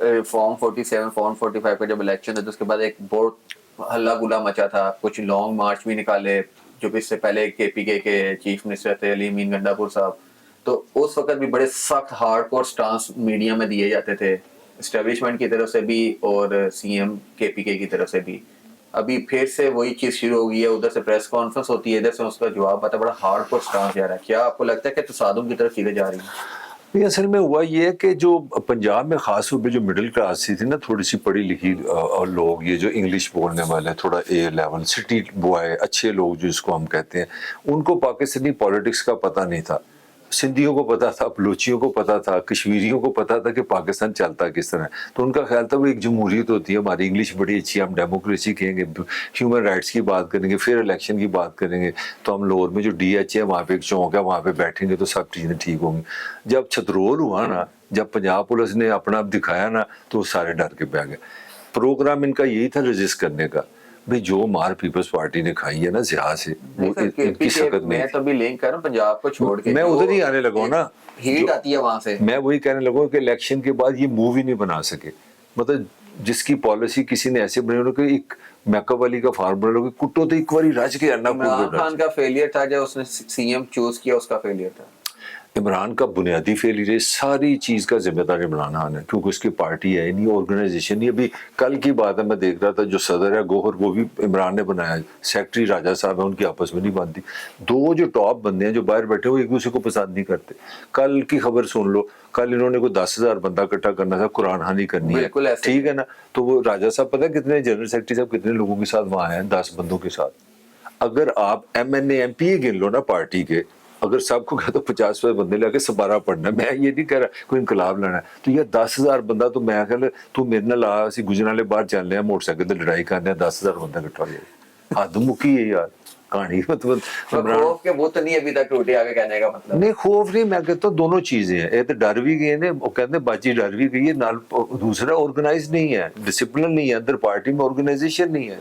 Form 47 form 45 کا جب election تھا تو اس کے بعد ایک بہت ہلا گلا مچا تھا, کچھ لانگ مارچ بھی نکالے, جو بھی اس سے پہلے کے پی کے چیف منسٹر تھے علی امین گنڈا پور صاحب, تو اس وقت بھی بڑے سخت ہارڈ کور سٹانس میڈیا میں دیے جاتے تھے اسٹیبلشمنٹ کی طرف سے بھی اور سی ایم کے پی کے کی طرف سے بھی. ابھی پھر سے وہی چیز شروع ہو گئی ہے, ادھر سے پریس کانفرنس ہوتی ہے, ادھر سے اس کا جواب آتا ہے, بڑا ہارڈ کور سٹانس جا رہا ہے. کیا آپ کو لگتا ہے کہ تصادم کی طرف چیزیں جا رہی ہیں؟ یہ اصل میں ہوا یہ ہے کہ جو پنجاب میں خاص طور پہ جو مڈل کلاس تھی نا, تھوڑی سی پڑھی لکھی لوگ, یہ جو انگلش بولنے والے, تھوڑا اے لیول سٹی بوائے, اچھے لوگ جس کو ہم کہتے ہیں, ان کو پاکستانی پالیٹکس کا پتہ نہیں تھا. سندھیوں کو پتا تھا, بلوچیوں کو پتا تھا, کشمیریوں کو پتا تھا کہ پاکستان چلتا کس طرح ہے. تو ان کا خیال تھا وہ ایک جمہوریت ہوتی ہے, ہماری انگلش بڑی اچھی ہے, ہم ڈیموکریسی کہیں گے, ہیومن رائٹس کی بات کریں گے, پھر الیکشن کی بات کریں گے, تو ہم لاہور میں جو ڈی ایچ ہے وہاں پہ ایک چوک ہے, وہاں پہ بیٹھیں گے تو سب چیزیں ٹھیک ہوں گی. جب چھترول ہوا نا, جب پنجاب پولیس نے اپنا دکھایا نا, تو وہ سارے ڈر کے بہ گئے. پروگرام ان کا یہی تھا رجسٹ کرنے کا, بھئی جو مار پیپلز پارٹی نے کھائی ہے نا ضیاء سے, وہ ان کی سکت نہیں. میں تو بھی لنک کر رہا ہوں پنجاب کو چھوڑ کے, میں ادھر ہی آنے لگا ہوں نا, ہیٹ آتی ہے وہاں سے. میں وہی کہنے لگا ہوں کہ الیکشن کے بعد یہ مووی نہیں بنا سکے, مطلب جس کی پالیسی کسی نے ایسے بنی انہوں کہ ایک میک اپ والی کا فارمولا لوگ کٹو تو ایک باری رج کے انا عمران خان کا فیلئر تھا جو اس نے سی ایم چوز کیا, اس کا فیلئر تھا. عمران کا بنیادی فیلئر ہے, ساری چیز کا ذمہ دار عمران خان ہے, کیونکہ اس کی پارٹی ہے نہیں, آرگنائزیشن نہیں. ابھی کل کی بات ہے, میں دیکھ رہا تھا جو صدر ہے گوہر, وہ بھی عمران نے بنایا, سیکٹری راجہ صاحب ہے, ان کی آپس میں نہیں بنتی. دو جو ٹاپ بندے ہیں جو باہر بیٹھے وہ ایک دوسرے کو پسند نہیں کرتے. کل کی خبر سن لو, کل انہوں نے کوئی 10,000 بندہ اکٹھا کرنا تھا, قرآن خوانی کرنی ہے, ٹھیک ہے نا, تو وہ راجہ صاحب پتہ ہے کتنے جنرل سیکرٹری صاحب کتنے لوگوں کے ساتھ وہاں ہیں, 10 بندوں کے ساتھ. اگر آپ M N A M P A گن لو نا پارٹی کے, اگر سب کو کہا تو 50 بندے لے کے سبارہ پڑھنا ہے, میں یہ نہیں کہہ رہا کوئی انقلاب لانا ہے, تو یہ 10,000 بندہ, تو میں کہہ تو میرے نال آ سی گجرالے باہر چل رہے ہیں موٹر سائیکل تے لڑائی کرنے, 10,000 بندہ اکٹھا ہو جائے, حد مکی ہے یار کہانی. مطلب خوف کے وہ تو نہیں ابھی تک ٹوٹے آگے کہنے کا مطلب نہیں, خوف نہیں, میں کہتا ہوں دونوں چیزیں ہیں. یہ تو ڈر بھی گئے ہیں, وہ کہتے ہیں باجی ڈر بھی گئی ہے, دوسرا آرگنائز نہیں ہے, ڈسپلن نہیں ہے, اندر پارٹی میں آرگنائزیشن نہیں ہے.